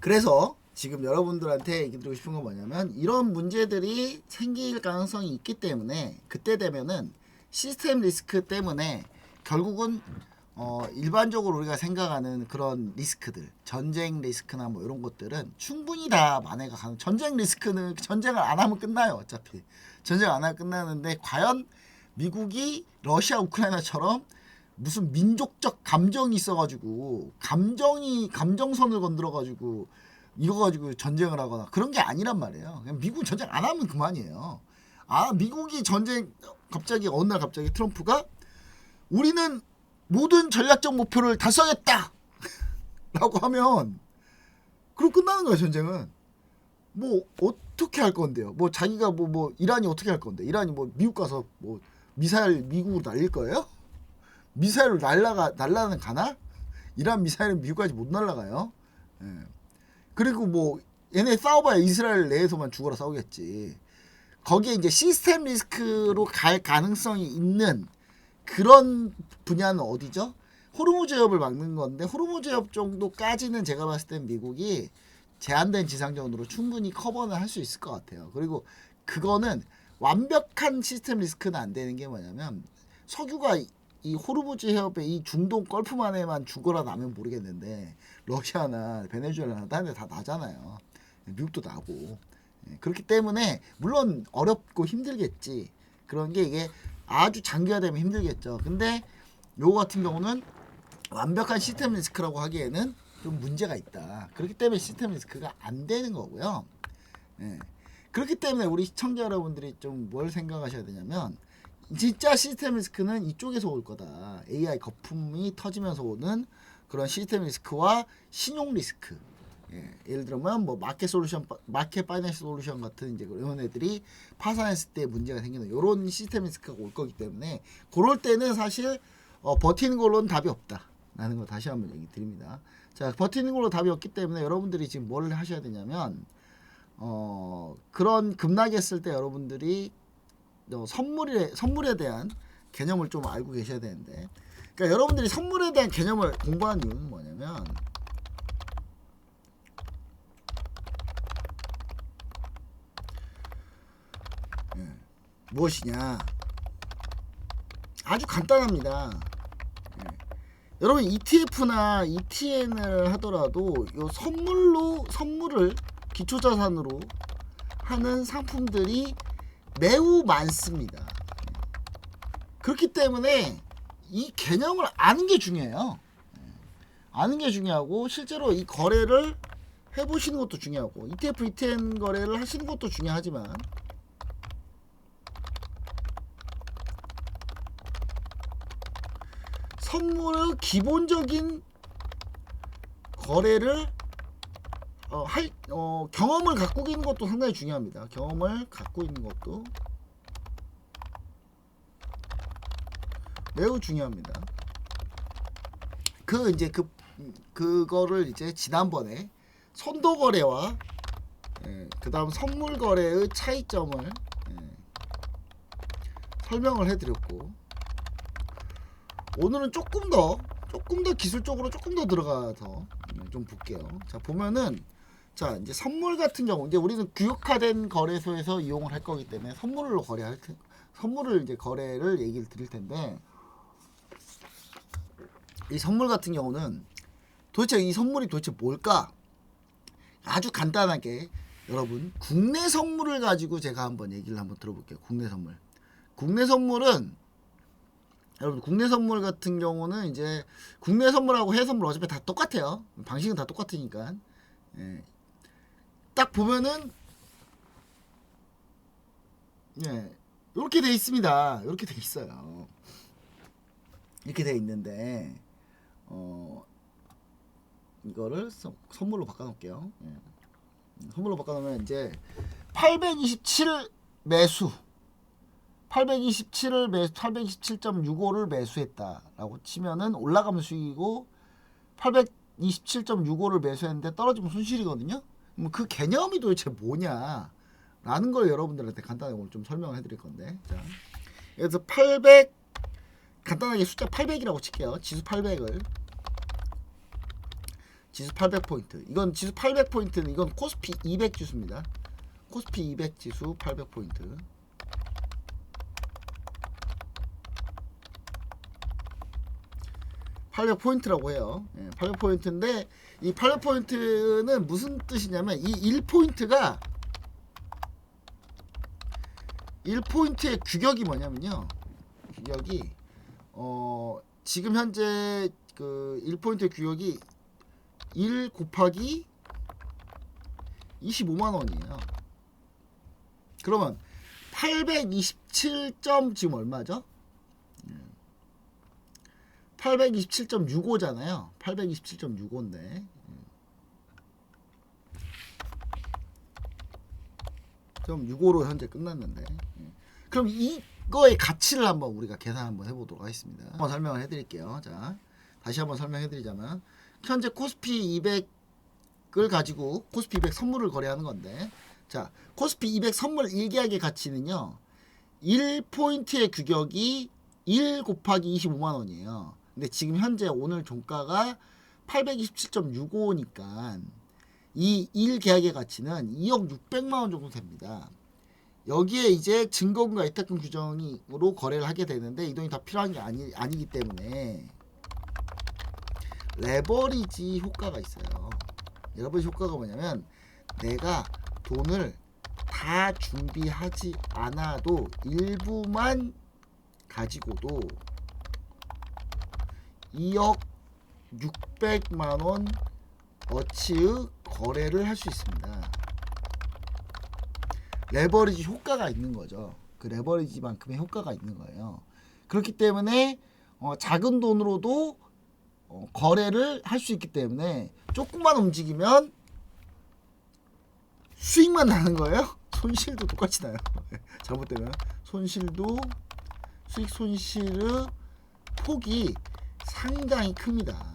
그래서 지금 여러분들한테 얘기 드리고 싶은 건 뭐냐면 이런 문제들이 생길 가능성이 있기 때문에 그때 되면은 시스템 리스크 때문에 결국은 일반적으로 우리가 생각하는 그런 리스크들, 전쟁 리스크나 뭐 이런 것들은 충분히 다 만회가 가능. 전쟁 리스크는 전쟁을 안 하면 끝나요. 어차피 전쟁 안 하면 끝나는데 과연 미국이 러시아 우크라이나처럼 무슨 민족적 감정이 있어가지고 감정선을 건드려가지고 이거 가지고 전쟁을 하거나 그런 게 아니란 말이에요. 그냥 미국 전쟁 안 하면 그만이에요. 아 미국이 전쟁 갑자기 어느 날 갑자기 트럼프가 우리는 모든 전략적 목표를 달성했다 라고 하면 그럼 끝나는 거야 전쟁은. 뭐 어떻게 할 건데요? 뭐 자기가 뭐 이란이 어떻게 할 건데? 이란이 뭐 미국 가서 뭐 미사일 미국으로 날릴 거예요? 미사일을 날라는 가나? 이란 미사일은 미국까지 못 날라가요. 예. 그리고 뭐 얘네 싸워봐야 이스라엘 내에서만 죽어라 싸우겠지. 거기에 이제 시스템 리스크로 갈 가능성이 있는 그런 분야는 어디죠? 호르무즈 해협을 막는 건데 호르무즈 해협 정도까지는 제가 봤을 땐 미국이 제한된 지상전으로 충분히 커버는 할 수 있을 것 같아요. 그리고 그거는 완벽한 시스템 리스크는 안 되는 게 뭐냐면 석유가 이 호르무즈 해협에 이 중동 걸프만에만 죽어라 나면 모르겠는데 러시아나 베네수엘라나 다른 데 다 나잖아요. 미국도 나고. 그렇기 때문에 물론 어렵고 힘들겠지. 그런 게 이게 아주 장기화되면 힘들겠죠. 근데 요거 같은 경우는 완벽한 시스템 리스크라고 하기에는 좀 문제가 있다. 그렇기 때문에 시스템 리스크가 안 되는 거고요. 예. 그렇기 때문에 우리 시청자 여러분들이 좀 뭘 생각하셔야 되냐면 진짜 시스템 리스크는 이쪽에서 올 거다. AI 거품이 터지면서 오는 그런 시스템 리스크와 신용 리스크. 예, 예를 들면 뭐 마켓 파이낸셜 솔루션 같은 이제 이런 애들이 파산했을 때 문제가 생기는 이런 시스템 리스크가 올 거기 때문에 그럴 때는 사실 버티는 걸로는 답이 없다라는 거 다시 한번 얘기 드립니다. 자, 버티는 걸로 답이 없기 때문에 여러분들이 지금 뭘 하셔야 되냐면 그런 급락이 했을 때 여러분들이 선물에 대한 개념을 좀 알고 계셔야 되는데, 그러니까 여러분들이 선물에 대한 개념을 공부하는 이유는 뭐냐면 무엇이냐? 아주 간단합니다. 여러분 ETF나 ETN을 하더라도 요 선물을 기초자산으로 하는 상품들이 매우 많습니다. 그렇기 때문에 이 개념을 아는 게 중요해요. 아는 게 중요하고 실제로 이 거래를 해보시는 것도 중요하고 ETF, ETN 거래를 하시는 것도 중요하지만 선물의 기본적인 거래를 경험을 갖고 있는 것도 상당히 중요합니다. 경험을 갖고 있는 것도 매우 중요합니다. 그거를 이제 지난번에 선도 거래와 그다음 선물 거래의 차이점을 설명을 해드렸고, 오늘은 조금 더 기술적으로 조금 더 들어가서 좀 볼게요. 자, 보면은 자, 이제 선물 같은 경우 이제 우리는 규격화된 거래소에서 이용을 할 거기 때문에 선물을 이제 거래를 얘기를 드릴 텐데, 이 선물 같은 경우는 도대체 이 선물이 도대체 뭘까? 아주 간단하게 여러분 국내 선물을 가지고 제가 한번 얘기를 한번 들어볼게요. 국내 선물은 여러분 국내 선물 같은 경우는 이제 국내 선물하고 해외 선물 어차피 다 똑같아요. 방식은 다 똑같으니까. 딱 보면은 이렇게 돼 있습니다. 이렇게 돼 있어요. 이렇게 돼 있는데 이거를 선물로 바꿔놓을게요. 선물로 바꿔놓으면 이제 827 매수, 827.65를 매수했다라고 치면은 올라가면 수익이고 827.65를 매수했는데 떨어지면 손실이거든요. 그 개념이 도대체 뭐냐라는 걸 여러분들한테 간단하게 오늘 좀 설명을 해드릴 건데, 자, 그래서 800 간단하게 숫자 800이라고 칠게요. 지수 지수 800포인트. 이건 지수 800포인트는 이건 코스피 200 지수입니다. 코스피 200 지수 800포인트. 800포인트라고 해요. 800포인트인데 이 800포인트는 무슨 뜻이냐면 이 1포인트가 1포인트의 규격이 뭐냐면요. 규격이 지금 현재 그 1포인트의 규격이 1 곱하기 25만원이에요. 그러면 827점 지금 얼마죠? 827.65잖아요. 827.65인데 좀 65로 현재 끝났는데 그럼 이거의 가치를 한번 우리가 계산 한번 해보도록 하겠습니다. 한번 설명을 해드릴게요. 자, 다시 한번 설명해드리자면 현재 코스피 200을 가지고 코스피 200 선물을 거래하는 건데, 자, 코스피 200 선물 1계약의 가치는요 1포인트의 규격이 1 곱하기 25만원이에요. 근데 지금 현재 오늘 종가가 827.65니까 이 1계약의 가치는 2억 600만원 정도 됩니다. 여기에 이제 증거금과 예탁금 규정으로 거래를 하게 되는데 이 돈이 다 필요한 게 아니기 때문에 레버리지 효과가 있어요. 레버리지 효과가 뭐냐면 내가 돈을 다 준비하지 않아도 일부만 가지고도 2억 600만원 어치의 거래를 할 수 있습니다. 레버리지 효과가 있는 거죠. 그 레버리지만큼의 효과가 있는 거예요. 그렇기 때문에 작은 돈으로도 거래를 할 수 있기 때문에 조금만 움직이면 수익만 나는 거예요. 손실도 똑같이 나요. 잘못되면 손실도 수익 손실의 폭이 상당히 큽니다.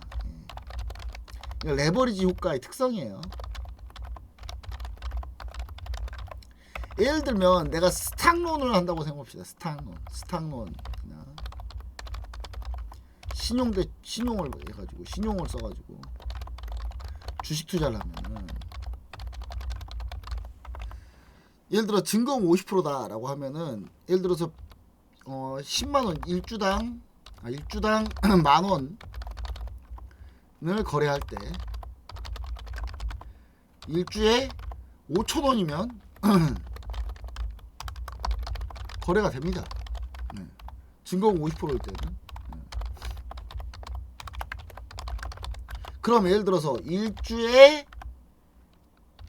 레버리지 효과의 특성이에요. 예를 들면 내가 스탁론을 한다고 생각합시다. 스탁론 신용을 해가지고 신용을 써가지고 주식 투자를 하면은 예를 들어 증거금 50%다라고 하면은 예를 들어서 10만원 일주당 만원을 거래할 때 일주에 5천원이면 거래가 됩니다. 증거금 50%일 때는. 그럼 예를 들어서 일주에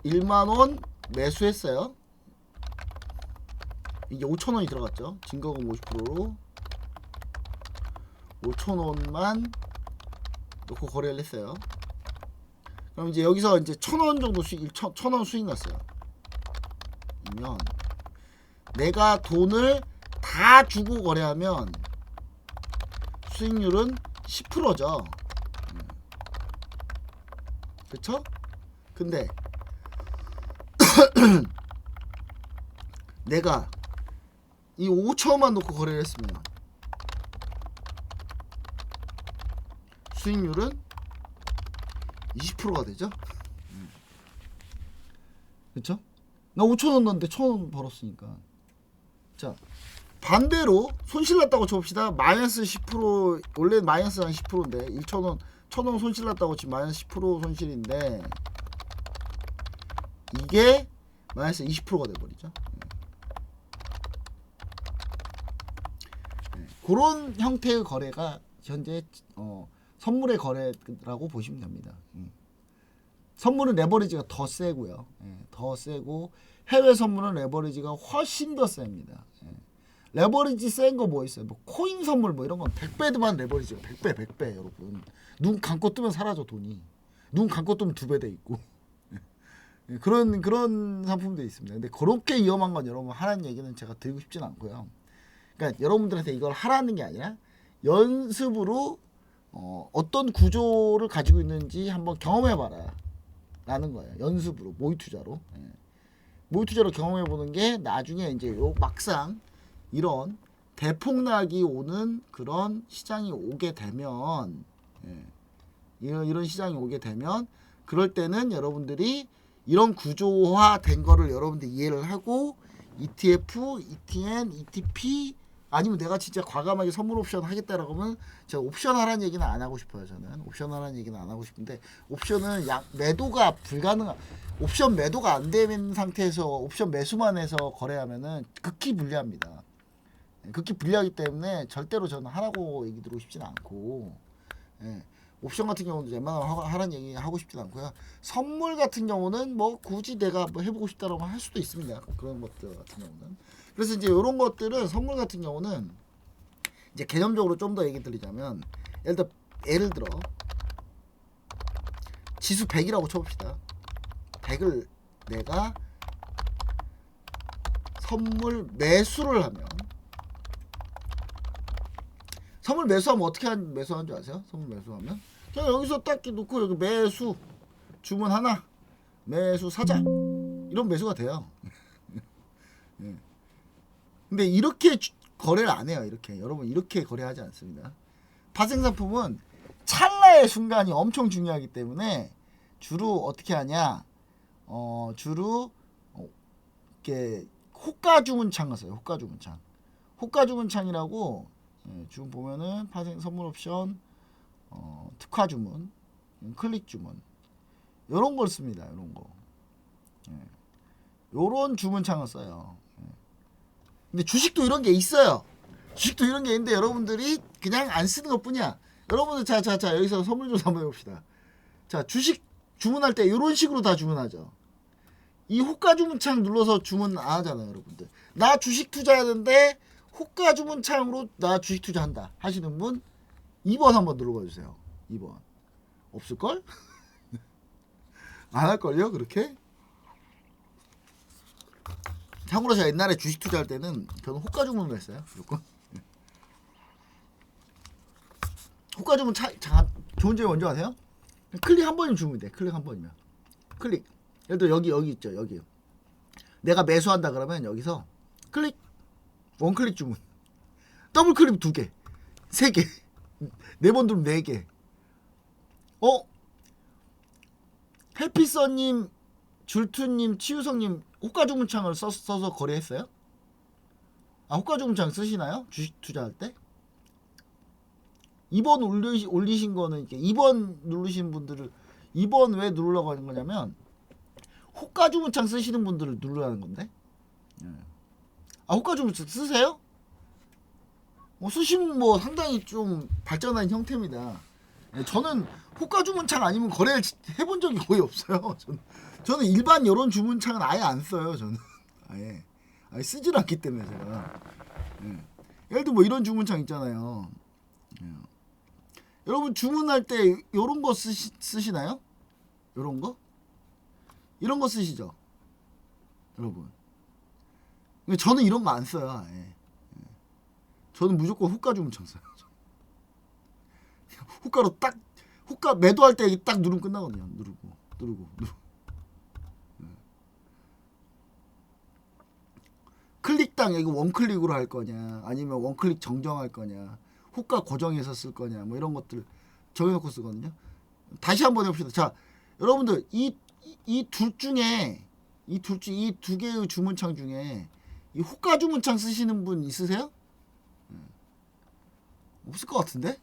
1만원 매수했어요. 이게 5천원이 들어갔죠. 증거금 50%로 5천원만 놓고 거래를 했어요. 그럼 이제 여기서 이제 1,000원 정도 수익, 1,000원 수익 났어요. 그러면 내가 돈을 다 주고 거래하면 수익률은 10%죠. 그쵸? 근데 내가 이 5천원만 놓고 거래를 했으면 수익률은 20%가 되죠. 그쵸? 나 5천원 넣었는데 1,000원 벌었으니까. 자, 반대로 손실 났다고 쳐봅시다. 마이너스 10%, 원래 마이너스 한 10%인데 1,000원 1,000원 손실 났다고 지금 마이너스 10% 손실인데 이게 마이너스 20%가 돼버리죠. 그런 형태의 거래가 현재 선물의 거래라고 보시면 됩니다. 선물은 레버리지가 더 세고요. 더 세고 해외 선물은 레버리지가 훨씬 더 셉니다. 레버리지 센 거 뭐 있어요? 뭐 코인 선물 뭐 이런 건 100배만 레버리지가 100배 여러분. 눈 감고 뜨면 사라져 돈이. 눈 감고 뜨면 2배 돼 있고. 그런 상품도 있습니다. 근데 그렇게 위험한 건 여러분 하라는 얘기는 제가 드리고 싶진 않고요. 그러니까 여러분들한테 이걸 하라는 게 아니라 연습으로 어떤 구조를 가지고 있는지 한번 경험해봐라 라는 거예요. 연습으로 모의 투자로 모의 투자로 경험해보는 게 나중에 이제 요 막상 이런 대폭락이 오는 그런 시장이 오게 되면 이런 시장이 오게 되면 그럴 때는 여러분들이 이런 구조화 된 거를 여러분들이 이해를 하고 ETF, ETN, ETP 아니면 내가 진짜 과감하게 선물 옵션 하겠다라고 하면 제가 옵션 하라는 얘기는 안 하고 싶어요. 저는 옵션 하라는 얘기는 안 하고 싶은데 옵션은 매도가 불가능한 옵션 매도가 안 되는 상태에서 옵션 매수만 해서 거래하면은 극히 불리합니다. 극히 불리하기 때문에 절대로 저는 하라고 얘기 드리고 싶지는 않고 예. 옵션 같은 경우는 웬만하면 하라는 얘기 하고 싶진 않고요. 선물 같은 경우는 뭐 굳이 내가 뭐 해보고 싶다라고 할 수도 있습니다. 그런 것들 같은 경우는. 그래서 이제 이런 것들은 선물 같은 경우는 이제 개념적으로 좀 더 얘기 드리자면 예를 들어 지수 100이라고 쳐봅시다. 100을 내가 선물 매수를 하면 선물 매수하면 어떻게 매수하는 줄 아세요? 선물 매수하면 그냥 여기서 딱 놓고 여기 매수 주문 하나 매수 사자 이런 매수가 돼요. 예. 근데 이렇게 거래를 안 해요. 이렇게 여러분 이렇게 거래하지 않습니다. 파생상품은 찰나의 순간이 엄청 중요하기 때문에 주로 어떻게 하냐? 주로 이렇게 호가 주문창을 써요. 호가 주문창. 호가 주문창이라고 지금 보면은 파생 선물 옵션, 특화 주문, 클릭 주문 이런 걸 씁니다. 이런 거. 요런 주문창을 써요. 근데 주식도 이런 게 있어요. 주식도 이런 게 있는데 여러분들이 그냥 안 쓰는 것 뿐이야. 여러분들 자 여기서 선물 조사 한번 해봅시다. 자 주식 주문할 때 이런 식으로 다 주문하죠. 이 호가 주문창 눌러서 주문 안 하잖아요. 여러분들 나 주식 투자하는데 호가 주문창으로 나 주식 투자한다 하시는 분 2번 한번 눌러봐 주세요. 2번 없을걸? 안 할걸요 그렇게? 참고로 제가 옛날에 주식 투자할 때는 저는 호가 주문을 했어요. 무조건. 호가 주문 좋은 점이 뭔지 아세요? 클릭 한 번이면 주면 돼. 클릭 한 번이면. 클릭. 예를 들어 여기 있죠. 여기. 내가 매수한다 그러면 여기서 클릭 원클릭 주문. 더블 클릭 2개. 3개. 4번 누르면 4개. 해피서님, 줄투님, 치유성님 호가 주문창을 써서 거래했어요? 호가 주문창 쓰시나요? 주식 투자할 때? 2번 올리신 거는 이렇게 2번 누르신 분들을 2번 왜 누르려고 하는 거냐면 호가 주문창 쓰시는 분들을 누르라는 건데. 호가 주문창 쓰세요? 쓰시면 뭐 상당히 좀 발전한 형태입니다. 저는 호가 주문창 아니면 거래를 해본 적이 거의 없어요. 저는 일반 이런 주문창은 아예 안 써요. 저는 아예 쓰질 않기 때문에 제가. 예를 들어 뭐 이런 주문창 있잖아요. 여러분 주문할 때 이런 거 쓰시나요? 이런 거? 이런 거 쓰시죠? 여러분. 저는 이런 거 안 써요. 아예. 저는 무조건 호가 주문창 써요. 호가로 딱 호가 매도할 때 딱 누르면 끝나거든요. 누르고. 클릭당 이거 원클릭으로 할 거냐 아니면 원클릭 정정할 거냐 호가 고정해서 쓸 거냐 뭐 이런 것들 정해놓고 쓰거든요. 다시 한번 해봅시다. 자 여러분들 이 둘 중에 이 두 개의 주문창 중에 이 호가 주문창 쓰시는 분 있으세요? 없을 것 같은데?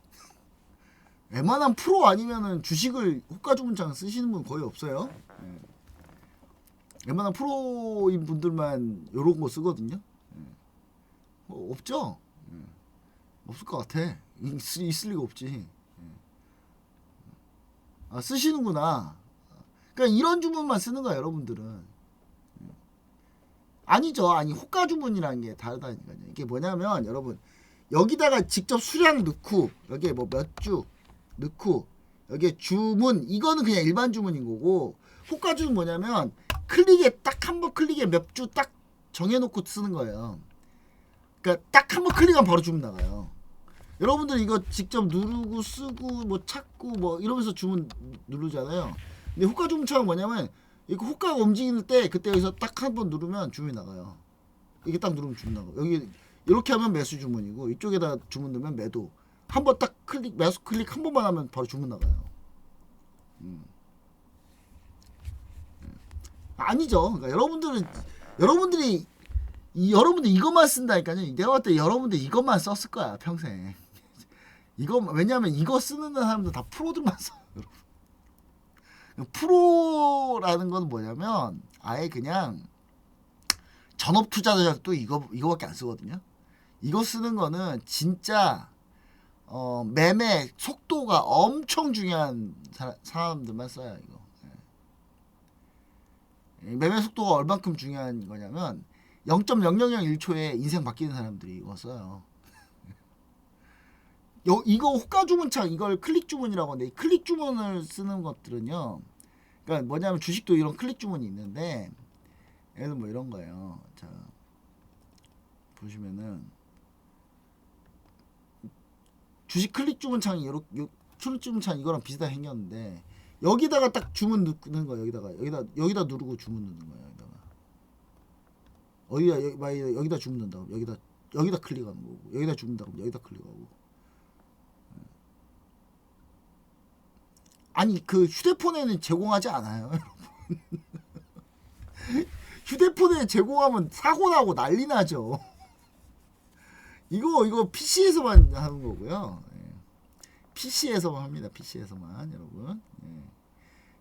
웬만한 프로 아니면은 주식을 호가 주문창 쓰시는 분 거의 없어요. 웬만한 프로인 분들만 요런 거 쓰거든요. 없죠? 없을 것 같아. 있을 리가 없지. 쓰시는구나. 그러니까 이런 주문만 쓰는 거야 여러분들은. 아니죠. 호가 주문이라는 게 다르다니까요. 이게 뭐냐면 여러분 여기다가 직접 수량 넣고 여기에 뭐 몇 주 넣고 여기에 주문 이거는 그냥 일반 주문인 거고 호가 주문 뭐냐면 클릭에 딱 한 번 클릭에 몇 주 딱 정해놓고 쓰는 거예요. 그러니까 딱 한 번 클릭하면 바로 주문 나가요. 여러분들 이거 직접 누르고 쓰고 뭐 찾고 뭐 이러면서 주문 누르잖아요. 근데 호가 주문창은 뭐냐면 이거 호가가 움직이는 때 그때 여기서 딱 한 번 누르면 주문이 나가요. 이게 딱 누르면 주문 나가고 여기 이렇게 하면 매수 주문이고 이쪽에다 주문 넣으면 매도. 한 번 딱 매수 클릭 한 번만 하면 바로 주문 나가요. 아니죠. 그러니까 여러분들이 여러분들 이것만 쓴다니까요. 내가 봤을 때 여러분들 이것만 썼을 거야 평생. 이거 왜냐면 이거 쓰는 사람들 다 프로들만 써. 프로라는 건 뭐냐면 아예 그냥 전업 투자자도 이거밖에 안 쓰거든요. 이거 쓰는 거는 진짜 매매 속도가 엄청 중요한 사람들만 써요. 이거. 매매 속도가 얼만큼 중요한 거냐면 0.0001초에 인생 바뀌는 사람들이 이거 써요. 이거 호가 주문창 이걸 클릭 주문이라고 하는데 이 클릭 주문을 쓰는 것들은요. 그러니까 뭐냐면 주식도 이런 클릭 주문이 있는데 얘는 뭐 이런 거예요. 자 보시면은 주식 클릭 주문창이 이렇게 클릭 주문창 이거랑 비슷하게 생겼는데 여기다가 딱 주문 넣는 거예요. 여기다 누르고 주문 넣는 거예요. 여기다 주문 넣는다고 여기다 클릭하는 거고 여기다 주문 넣는다고 여기다 클릭하고. 아니 그 휴대폰에는 제공하지 않아요. 휴대폰에 제공하면 사고 나고 난리 나죠. 이거 PC에서만 하는 거고요. PC에서만 합니다. PC에서만 여러분.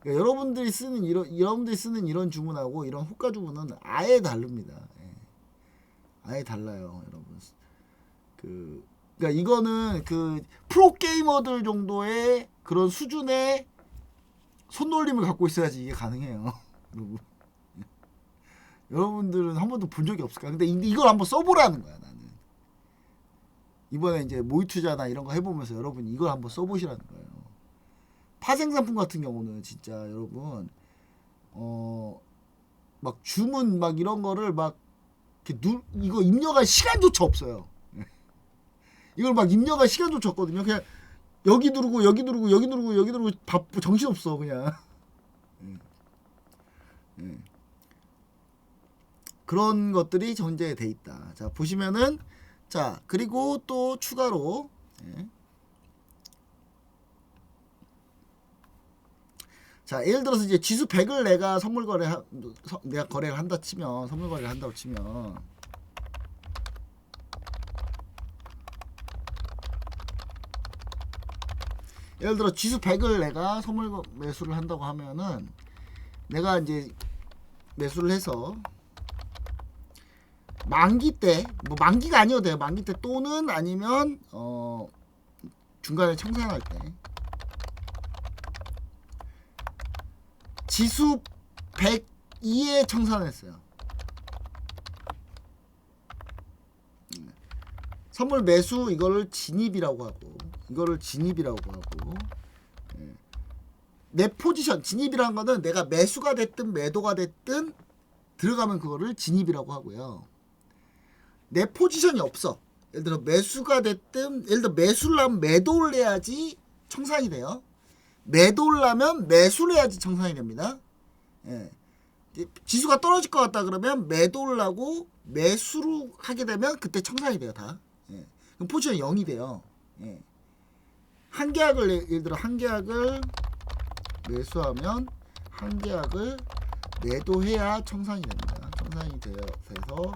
그러니까 여러분들이 쓰는 이런 주문하고 이런 호가 주문은 아예 다릅니다. 아예 달라요, 여러분. 그러니까 이거는 그 프로 게이머들 정도의 그런 수준의 손놀림을 갖고 있어야지 이게 가능해요. 여러분들은 한 번도 본 적이 없을까? 근데 이걸 한번 써보라는 거야, 나는. 이번에 이제 모의 투자나 이런 거 해보면서 여러분 이걸 한번 써보시라는 거예요. 파생상품 같은 경우는 진짜 여러분, 막 주문 막 이런 거를 막 이렇게 이거 입력할 시간조차 없어요. 이걸 막 입력할 시간조차 없거든요. 그냥 여기 누르고 정신없어 그냥. 그런 것들이 전제돼 있다. 자 보시면은 자 그리고 또 추가로 자 예를 들어서 이제 지수 100을 내가 내가 거래를 한다 치면 선물 거래를 한다고 치면 예를 들어 지수 100을 내가 선물 매수를 한다고 하면은 내가 이제 매수를 해서 만기 때 뭐 만기가 아니어도 돼요. 만기 때 또는 아니면 중간에 청산할 때 지수 102에 청산했어요. 선물 매수 이거를 진입이라고 하고 내 포지션 진입이라는 거는 내가 매수가 됐든 매도가 됐든 들어가면 그거를 진입이라고 하고요. 내 포지션이 없어. 예를 들어 매수가 됐든 예를 들어 매수를 하면 매도를 해야지 청산이 돼요. 매도를 하면 매수를 해야지 청산이 됩니다. 지수가 떨어질 것 같다 그러면 매도를 하고 매수를 하게 되면 그때 청산이 돼요 다. 그럼 포지션이 0이 돼요. 한 계약을 예를 들어 한 계약을 매수하면 한 계약을 매도해야 청산이 됩니다. 청산이 돼서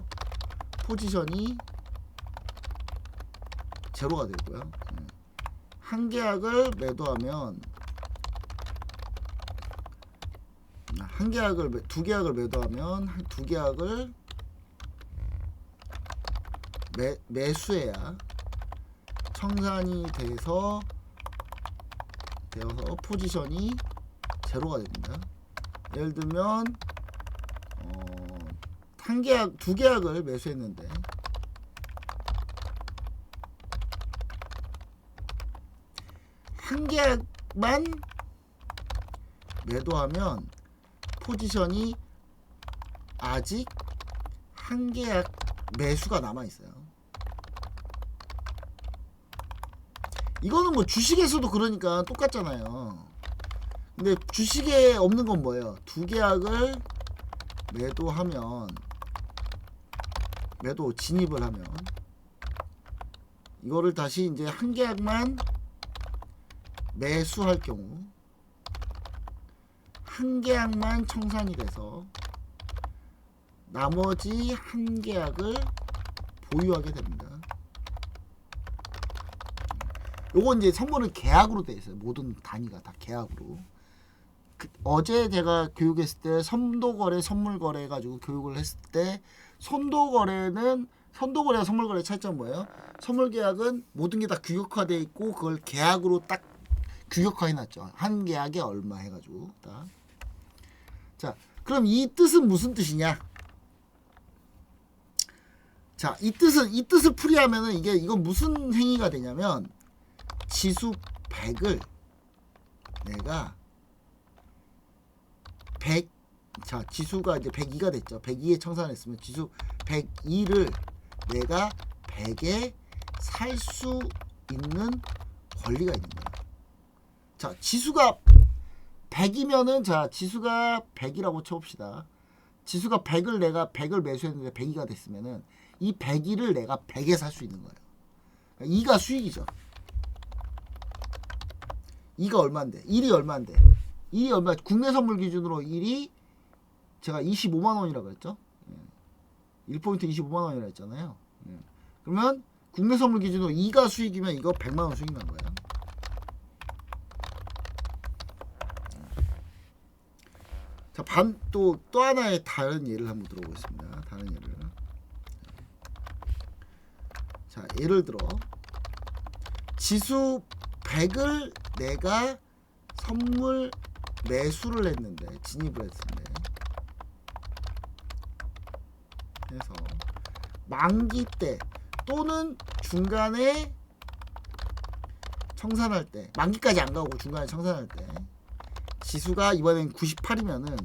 포지션이 제로가 되고요. 한 계약을 매도하면 두 계약을 매도하면 두 계약을 매수해야 청산이 되어서 포지션이 제로가 됩니다. 예를 들면 두 계약을 매수했는데 한 계약만 매도하면 포지션이 아직 한 계약 매수가 남아 있어요. 이거는 뭐 주식에서도 그러니까 똑같잖아요. 근데 주식에 없는 건 뭐예요? 두 계약을 매도하면 매도 진입을 하면 이거를 다시 이제 한 계약만 매수할 경우 한 계약만 청산이 돼서 나머지 한 계약을 보유하게 됩니다. 요건 이제 선물은 계약으로 되어 있어요. 모든 단위가 다 계약으로. 어제 제가 교육했을 때 선도거래, 선물거래 해가지고 교육을 했을 때 선도거래와 선물거래 차이점 뭐예요? 선물계약은 모든 게 다 규격화되어 있고 그걸 계약으로 딱 규격화 해놨죠. 한 계약에 얼마 해가지고 딱. 자, 그럼 이 뜻은 무슨 뜻이냐? 자, 이 뜻을 풀이하면은 이건 무슨 행위가 되냐면 지수 100을 내가 100, 자, 지수가 이제 102가 됐죠. 102에 청산했으면 지수 102를 내가 100에 살 수 있는 권리가 있는 거야. 자, 지수가 100이면은, 자, 지수가 100이라고 쳐봅시다. 지수가 100을 내가 100을 매수했는데 102가 됐으면은 이 102를 내가 100에 살 수 있는 거예요. 2가 수익이죠. 2가 얼마인데? 1이 얼마인데? 1이 얼마? 국내 선물 기준으로 1이 제가 25만 원이라고 했죠. 1포인트 25만 원이라고 했잖아요. 그러면 국내 선물 기준으로 2가 수익이면 이거 100만 원 수익 난 거예요. 자, 또 하나의 다른 예를 한번 들어보겠습니다. 다른 예를. 자, 예를 들어 지수 100을 내가 선물 매수를 했는데, 진입을 했는데, 해서 만기 때 또는 중간에 청산할 때, 만기까지 안 가고 중간에 청산할 때 지수가 이번엔 98이면은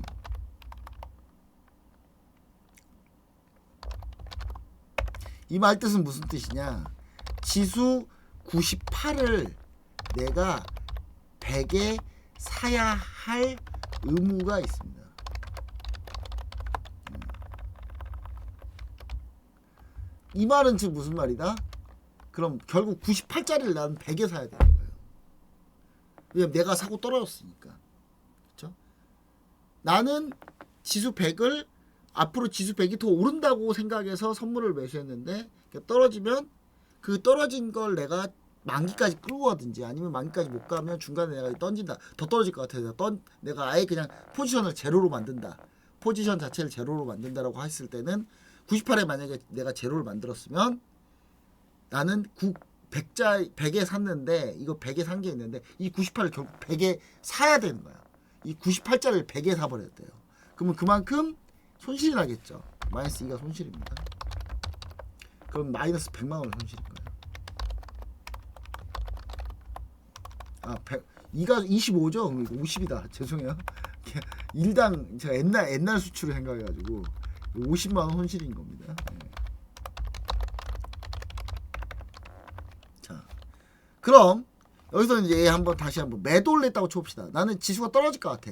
이 말 뜻은 무슨 뜻이냐? 지수 98을 내가 100에 사야 할 의무가 있습니다. 이 말은 지금 무슨 말이다? 그럼 결국 98짜리를 나는 100에 사야 되는 거예요. 왜냐면 내가 사고 떨어졌으니까. 그렇죠? 나는 지수 100을 앞으로 지수 100이 더 오른다고 생각해서 선물을 매수했는데 떨어지면 그 떨어진 걸 내가 만기까지 끌고 가든지 아니면 만기까지 못 가면 중간에 내가 던진다. 더 떨어질 것 같아서 내가 아예 그냥 포지션을 제로로 만든다. 포지션 자체를 제로로 만든다라고 했을 때는 98에 만약에 내가 제로를 만들었으면 나는 100에 샀는데 이거 100에 산 게 있는데 이 98을 결국 100에 사야 되는 거야. 이 98짜리를 100에 사버렸대요. 그러면 그만큼 손실이 나겠죠. 마이너스 2가 손실입니다. 그럼 마이너스 100만 원 손실인 거예요. 아, 2가 25죠? 50이다. 죄송해요. 일당 제가 옛날 수출을 생각해가지고 50만 원 손실인 겁니다. 네. 자, 그럼 여기서 이제 다시 한번 매도를 했다고 쳐봅시다. 나는 지수가 떨어질 것 같아.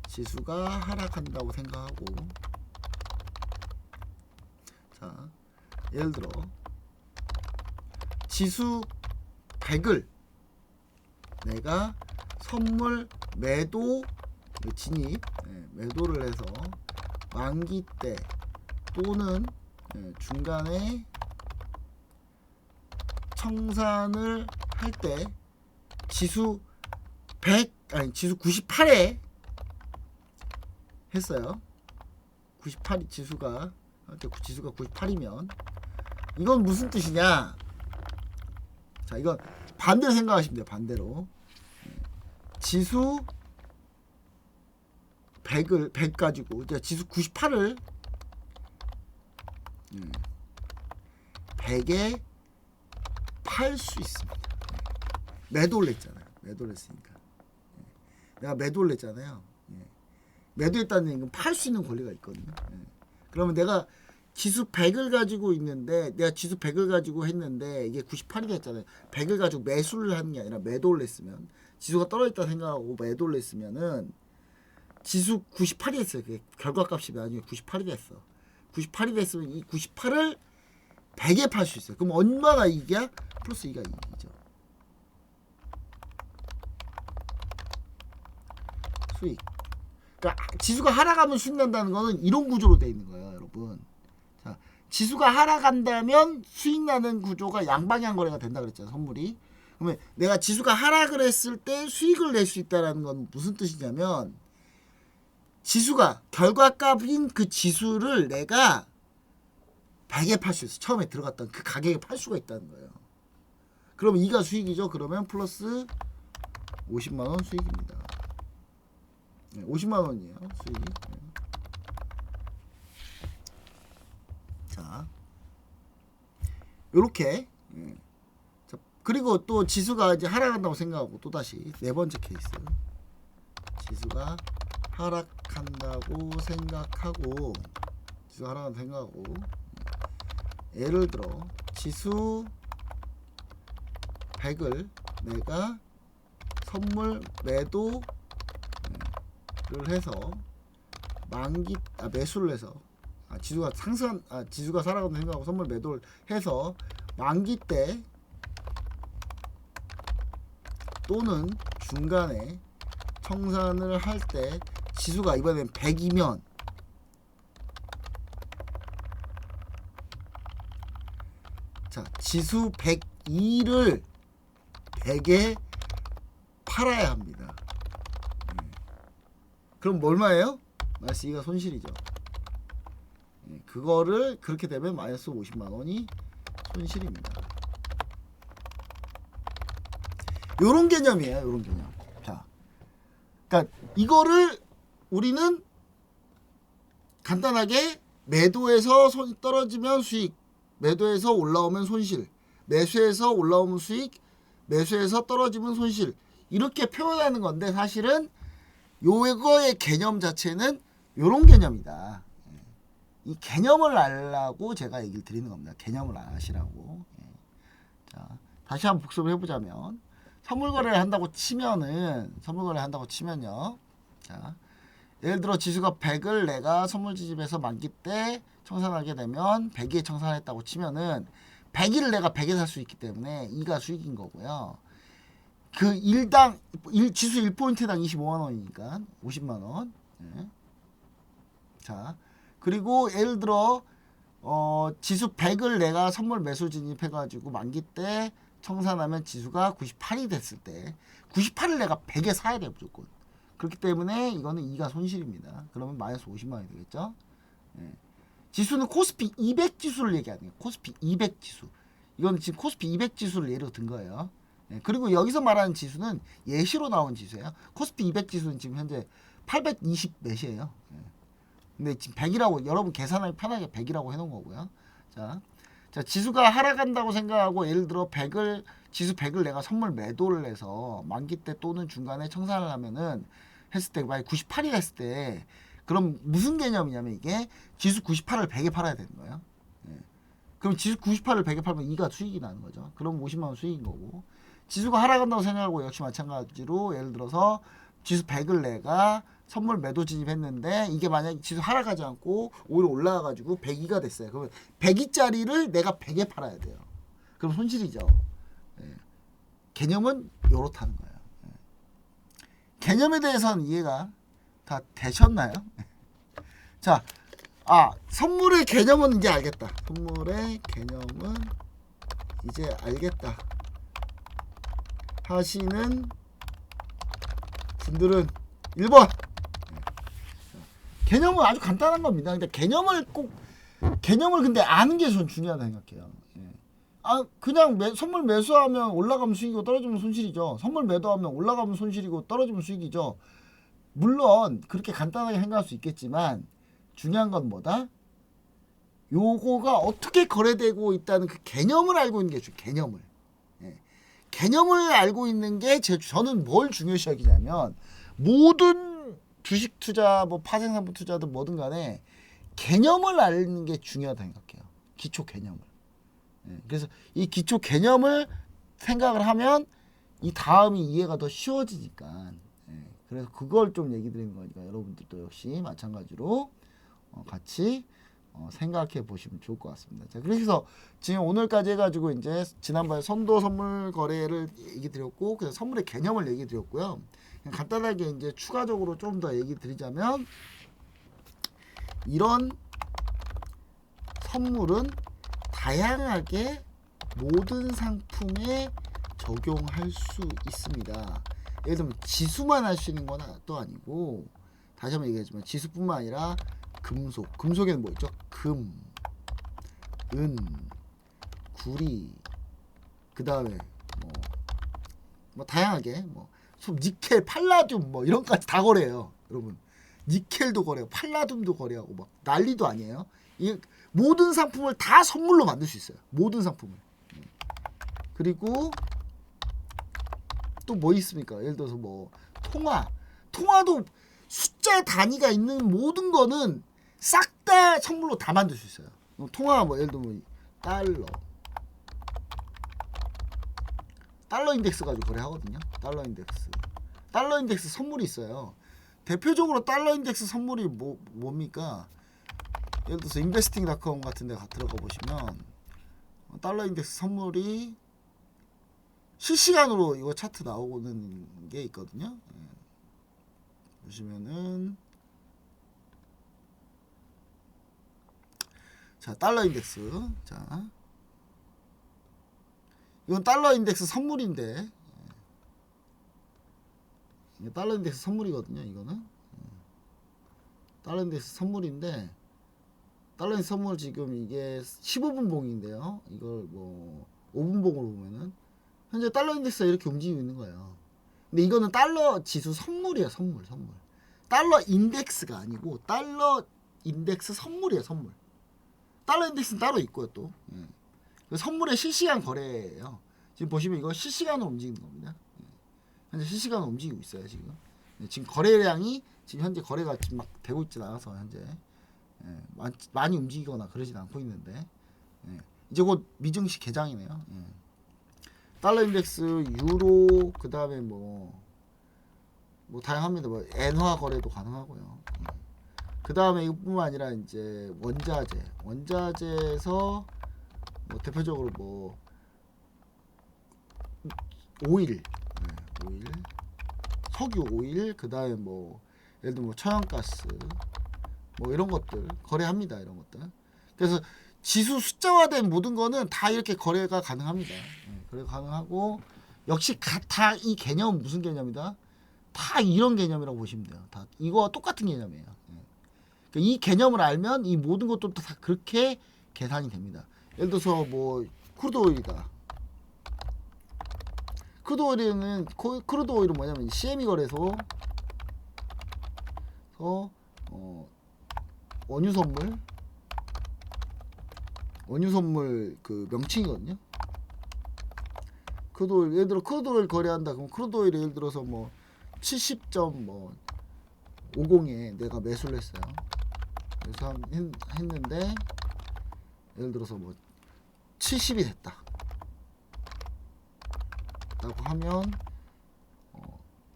지수가 하락한다고 생각하고, 자, 예를 들어 지수 100을 내가 선물 매도 진입 매도를 해서 만기 때 또는 중간에 청산을 할 때 지수 98에 했어요. 98이 지수가 98이면 이건 무슨 뜻이냐? 자, 이건 반대로 생각하시면 돼요. 반대로. 지수 100 가지고 이제 지수 98을 100에 팔 수 있습니다. 매도를 했잖아요. 매도를 했으니까. 내가 매도를 했잖아요. 매도했다는 얘기는 팔 수 있는 권리가 있거든요. 그러면 내가 지수 100을 가지고 있는데, 내가 지수 100을 가지고 했는데 이게 98이 됐잖아요. 100을 가지고 매수를 하는 게 아니라 매도를 했으면, 지수가 떨어졌다 생각하고 매도를 했으면은 지수 98이 됐어요. 그게 결과값이 나중에 98이 됐어. 98이 됐으면 이 98을 100에 팔 수 있어요. 그럼 얼마나 이익이야? 플러스 2가 이익이죠. 수익. 그러니까 지수가 하락하면 수익 난다는 거는 이런 구조로 되어 있는 거예요, 여러분. 여러분. 자, 지수가 하락한다면 수익 나는 구조가 양방향 거래가 된다 그랬잖아, 선물이. 그러면 내가 지수가 하락을 했을 때 수익을 낼 수 있다라는 건 무슨 뜻이냐면, 지수가 결과값인 그 지수를 내가 100에 팔 수 있어. 처음에 들어갔던 그 가격에 팔 수가 있다는 거예요. 그럼 이가 수익이죠. 그러면 플러스 50만원 수익입니다. 네, 50만원이에요 수익. 네. 자, 요렇게. 네. 자, 그리고 또 지수가 이제 하락한다고 생각하고, 또 다시 네 번째 케이스. 지수가 하락한다고 생각하고, 예를 들어 지수 100을 내가 선물 매도를 해서 매수를 해서 지수가 지수가 살아간다고 생각하고 선물 매도를 해서 만기 때 또는 중간에 청산을 할 때 지수가 이번엔 100이면 자, 지수 102를 100에 팔아야 합니다. 그럼 얼마예요? 마이너스 2가 손실이죠. 그거를 그렇게 되면 마이너스 50만원이 손실입니다. 요런 개념이에요. 요런 개념. 자, 그러니까 이거를 우리는 간단하게 매도에서 손이 떨어지면 수익, 매도에서 올라오면 손실, 매수에서 올라오면 수익, 매수에서 떨어지면 손실, 이렇게 표현하는 건데, 사실은 요거의 개념 자체는 요런 개념이다. 이 개념을 알라고 제가 얘기를 드리는 겁니다. 개념을 아시라고. 자, 다시 한번 복습을 해보자면, 선물 거래를 한다고 치면요. 자, 예를 들어 지수가 100을 내가 선물 지집에서 만기 때 청산하게 되면 100에 청산했다고 치면은 100을 내가 100에 살 수 있기 때문에 2가 수익인 거고요. 그 지수 1포인트당 25만원이니까 50만원. 네. 자, 그리고 예를 들어 지수 100을 내가 선물 매수 진입해가지고 만기 때 청산하면 지수가 98이 됐을 때 98을 내가 100에 사야 돼 무조건. 그렇기 때문에 이거는 2가 손실입니다. 그러면 마이너스 50만원이 되겠죠. 네. 지수는 코스피 200 지수를 얘기하는 거예요. 코스피 200 지수. 이건 지금 코스피 200 지수를 예로 든 거예요. 네. 그리고 여기서 말하는 지수는 예시로 나온 지수예요. 코스피 200 지수는 지금 현재 820 몇이에요. 네. 근데 지금 100이라고 여러분 계산하기 편하게 100이라고 해놓은 거고요. 자, 지수가 하락한다고 생각하고 예를 들어 지수 100을 내가 선물 매도를 해서 만기 때 또는 중간에 청산을 하면은 했을 때 만약 98이 했을 때 그럼 무슨 개념이냐면 이게 지수 98을 100에 팔아야 되는 거예요. 예. 그럼 지수 98을 100에 팔면 2가 수익이 나는 거죠. 그럼 50만원 수익인 거고, 지수가 하락한다고 생각하고 역시 마찬가지로 예를 들어서 지수 100을 내가 선물 매도 진입했는데 이게 만약 지수 하락하지 않고 오히려 올라가가지고 102가 됐어요. 그러면 102짜리를 내가 100에 팔아야 돼요. 그럼 손실이죠. 예. 개념은 요렇다는 거예요. 예. 개념에 대해서는 이해가 다 되셨나요? 자, 선물의 개념은 이제 알겠다. 선물의 개념은 이제 알겠다 하시는 분들은 1번. 개념은 아주 간단한 겁니다. 근데 개념을 근데 아는 게 전 중요하다 생각해요. 예. 그냥 선물 매수하면 올라가면 수익이고 떨어지면 손실이죠. 선물 매도하면 올라가면 손실이고 떨어지면 수익이죠. 물론 그렇게 간단하게 생각할 수 있겠지만 중요한 건 뭐다? 요거가 어떻게 거래되고 있다는 그 개념을 알고 있는 게 개념을. 예. 개념을 알고 있는 게 저는 뭘 중요시 여기냐면, 모든 주식 투자, 파생상품 투자든 뭐든 간에 개념을 아는 게 중요하다 생각해요. 기초 개념을. 예. 그래서 이 기초 개념을 생각을 하면 이 다음이 이해가 더 쉬워지니까. 예. 그래서 그걸 좀 얘기 드리는 거니까 여러분들도 역시 마찬가지로 같이 생각해 보시면 좋을 것 같습니다. 자, 그래서 지금 오늘까지 해가지고 이제 지난번에 선도 선물 거래를 얘기 드렸고, 그래서 선물의 개념을 얘기 드렸고요. 간단하게 이제 추가적으로 좀 더 얘기 드리자면, 이런 선물은 다양하게 모든 상품에 적용할 수 있습니다. 예를 들면 지수만 할 수 있는 건 또 아니고, 다시 한번 얘기하지만 지수뿐만 아니라 금속에는 뭐 있죠? 금, 은, 구리, 그 다음에 뭐 다양하게 니켈, 팔라듐 뭐 이런 것까지 다 거래해요. 여러분, 니켈도 거래하고 팔라듐도 거래하고 막 난리도 아니에요. 이 모든 상품을 다 선물로 만들 수 있어요. 모든 상품을. 그리고 또 뭐 있습니까? 예를 들어서 뭐 통화도 숫자 단위가 있는 모든 거는 싹 다 선물로 다 만들 수 있어요. 통화가 뭐 예를 들면 달러 인덱스 가지고 거래하거든요. 달러 인덱스 선물이 있어요. 대표적으로 달러 인덱스 선물이 뭡니까? 예를 들어서 investing.com 같은 데 들어가 보시면 달러 인덱스 선물이 실시간으로 이거 차트 나오는 게 있거든요. 보시면은 자, 달러 인덱스. 자, 이건 달러 인덱스 선물인데, 달러 인덱스 선물이거든요. 이거는 달러 인덱스 선물인데, 달러 인덱스 선물 지금 이게 15분 봉인데요. 이걸 뭐 5분 봉으로 보면은 현재 달러 인덱스가 이렇게 움직이고 있는 거예요. 근데 이거는 달러 지수 선물이야. 선물. 달러 인덱스가 아니고 달러 인덱스 선물이야. 선물. 달러 인덱스는 따로 있고요. 또 선물의 실시간 거래예요. 지금 보시면 이거 실시간으로 움직이는 겁니다. 현재 실시간으로 움직이고 있어요. 지금 거래량이 지금 현재 거래가 지금 막 되고 있진 않아서 현재 많이 움직이거나 그러진 않고 있는데, 이제 곧 미증시 개장이네요. 달러 인덱스, 유로, 그 다음에 뭐 다양합니다. 뭐 엔화 거래도 가능하고요. 그 다음에 이것뿐만 아니라 이제 원자재에서 뭐 대표적으로 뭐 오일, 석유 오일, 그 다음에 뭐 예를 들면 뭐 천연가스, 뭐 이런 것들 거래합니다. 이런 것들. 그래서 지수 숫자화된 모든 거는 다 이렇게 거래가 가능합니다. 거래 가능하고, 역시 다 이 개념은 무슨 개념이다? 다 이런 개념이라고 보시면 돼요. 다 이거와 똑같은 개념이에요. 이 개념을 알면 이 모든 것들도 다 그렇게 계산이 됩니다. 예를 들어서 뭐 크루드 오일이다. 크루드 오일은 뭐냐면 CME 거래소 원유선물 그 명칭이거든요. 크루드 오일, 예를 들어 크루드 오일 거래한다. 그럼 크루드 오일 예를 들어서 뭐 70.50에 내가 매수를 했어요. 그래서 했는데 예를 들어서 뭐 70이 됐다 라고 하면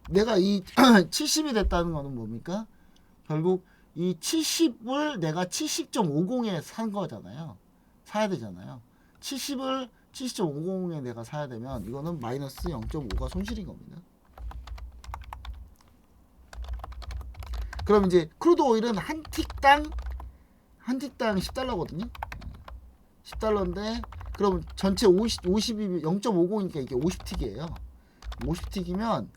내가 이 70이 됐다는 거는 뭡니까? 결국 이 70을 내가 70.50에 산 거잖아요. 사야 되잖아요. 70.50에 내가 사야 되면 이거는 마이너스 0.5가 손실인 겁니다. 그럼 이제 크루드 오일은 한 틱당 10달러거든요. 10달러인데 그럼 전체 50이 0.50이니까 이게 50틱이에요. 50틱이면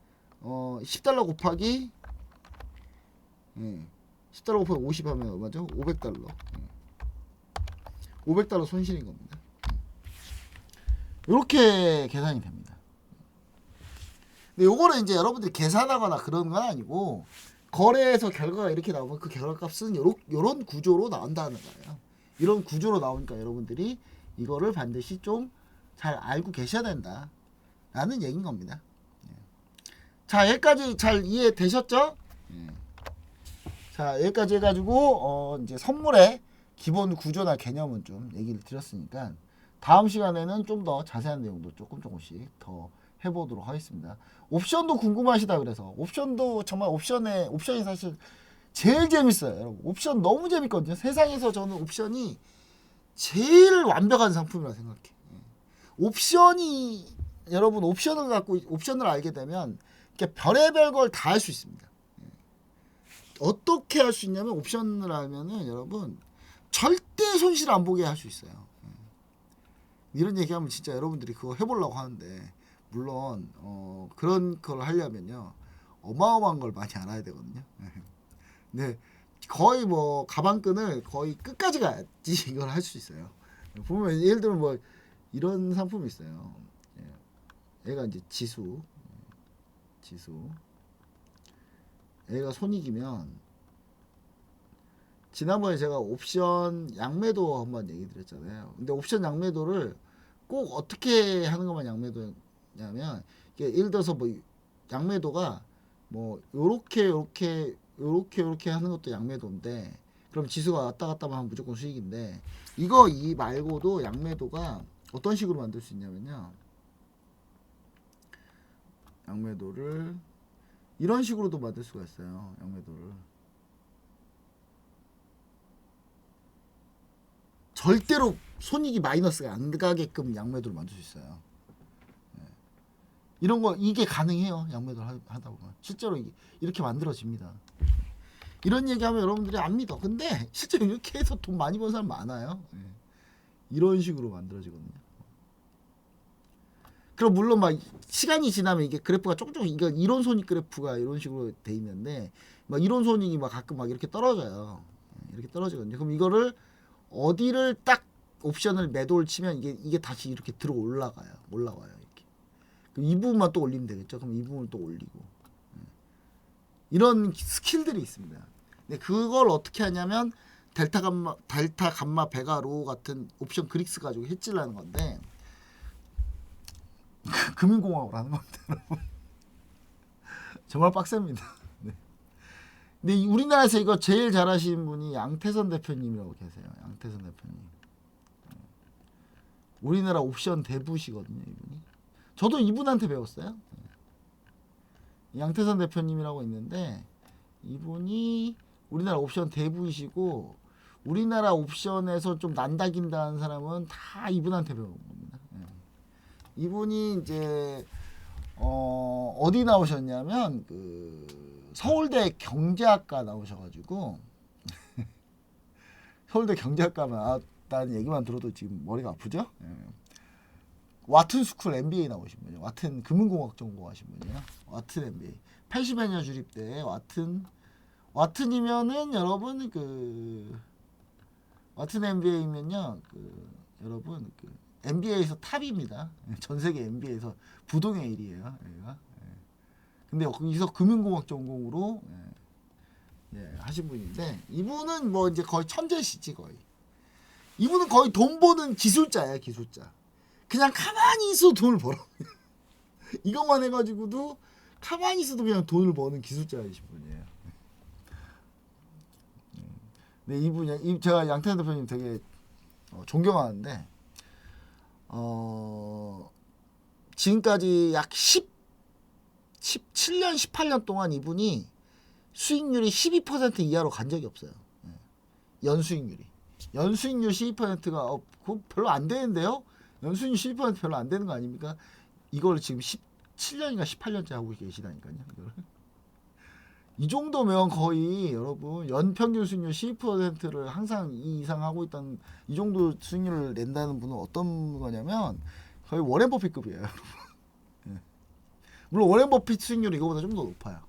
10달러 곱하기 10달러 곱하기 50 하면 얼마죠? 500달러. 500달러 손실인 겁니다. 이렇게 계산이 됩니다. 근데 요거는 이제 여러분들이 계산하거나 그런 건 아니고, 거래에서 결과가 이렇게 나오면 그 결과값은 요런 구조로 나온다는 거예요. 이런 구조로 나오니까 여러분들이 이거를 반드시 좀 잘 알고 계셔야 된다 라는 얘기인 겁니다. 자, 여기까지 잘 이해되셨죠? 자, 여기까지 해가지고 이제 선물의 기본 구조나 개념은 좀 얘기를 드렸으니까, 다음 시간에는 좀 더 자세한 내용도 조금씩 더 해보도록 하겠습니다. 옵션도 궁금하시다 그래서, 옵션도 정말 옵션이 사실 제일 재밌어요. 여러분, 옵션 너무 재밌거든요. 세상에서 저는 옵션이 제일 완벽한 상품이라고 생각해. 여러분 옵션을 갖고 옵션을 알게 되면 이렇게 별의별 걸 다 할 수 있습니다. 어떻게 할 수 있냐면, 옵션을 알면은 여러분 절대 절대 손실 안 보게 할 수 있어요. 이런 얘기하면 진짜 여러분들이 그거 해보려고 하는데 물론 그런 걸 하려면요 어마어마한 걸 많이 알아야 되거든요. 근데 거의 뭐 가방끈을 거의 끝까지 가야지 이걸 할 수 있어요. 보면 예를 들면 뭐 이런 상품이 있어요. 얘가 이제 지수 얘가 손익이면 지난번에 제가 옵션 양매도 한번 얘기 드렸잖아요. 근데 옵션 양매도를 꼭 어떻게 하는 것만 양매도냐면 예를 들어서 뭐 양매도가 뭐 요렇게 하는 것도 양매도인데 그럼 지수가 왔다 갔다 하면 무조건 수익인데 이 말고도 양매도가 어떤 식으로 만들 수 있냐면요. 양매도를 이런 식으로도 만들 수가 있어요. 양매도를 절대로 손익이 마이너스가 안 가게끔 양매도를 만들 수 있어요. 이런 거 이게 가능해요. 양매도를 하다 보면 실제로 이렇게 만들어집니다. 이런 얘기하면 여러분들이 안 믿어. 근데 실제로 이렇게 해서 돈 많이 번 사람 많아요. 이런 식으로 만들어지거든요. 그럼 물론 막 시간이 지나면 이게 그래프가 조금 이거 이론 손익 그래프가 이런 식으로 돼 있는데 막 이론 손익이 막 가끔 막 이렇게 떨어져요. 이렇게 떨어지거든요. 그럼 이거를 어디를 딱 옵션을 매도를 치면 이게 다시 이렇게 들어 올라와요. 이렇게. 그럼 이 부분만 또 올리면 되겠죠. 그럼 이 부분을 또 올리고 이런 스킬들이 있습니다. 근데 그걸 어떻게 하냐면 델타 감마 베가 로 같은 옵션 그릭스 가지고 해지를 하는 건데 금융공학으로 하는 겁니다. 정말 빡셉니다. 네. 근데 우리나라에서 이거 제일 잘하시는 분이 양태선 대표님이라고 계세요. 양태선 대표님. 우리나라 옵션 대부시거든요, 이분이. 저도 이분한테 배웠어요. 양태선 대표님이라고 있는데 이분이 우리나라 옵션 대부이시고 우리나라 옵션에서 좀 난다긴다는 사람은 다 이분한테 배운 겁니다. 이분이 이제 어디 나오셨냐면 그 서울대 경제학과 나오셔가지고 서울대 경제학과 나왔다는 얘기만 들어도 지금 머리가 아프죠? 와튼 스쿨 MBA 나오신 분이에요. 와튼 금융공학 전공하신 분이에요. 와튼 MBA 80여 년 주립대 와튼이면은 여러분 그 와튼 MBA면요 여러분 MBA에서 탑입니다. 전 세계 MBA에서 부동의 1위에요. 얘가. 근데 거기서 금융공학 전공으로 하신 분인데 이분은 뭐 이제 거의 천재시지 거의. 이분은 거의 돈 버는 기술자야 기술자. 그냥 가만히 있어도 돈을 벌어. 이것만 해가지고도 가만히 있어도 그냥 돈을 버는 기술자이신 분이에요. 네, 이분이 제가 양태현 대표님 되게 존경하는데 지금까지 약 17년 18년 동안 이분이 수익률이 12% 이하로 간 적이 없어요. 연수익률이. 연수익률 12%가 그거 별로 안 되는데요? 연수익률 12% 별로 안 되는 거 아닙니까? 이걸 지금 17년인가 18년째 하고 계시다니까요. 이걸. 이 정도면 거의 여러분 연평균 수익률 12%를 항상 이상 하고 있다는 이 정도 수익률을 낸다는 분은 어떤 거냐면 거의 워렌 버핏급이에요. 물론 워렌 버핏 수익률이 이거보다 좀 더 높아요.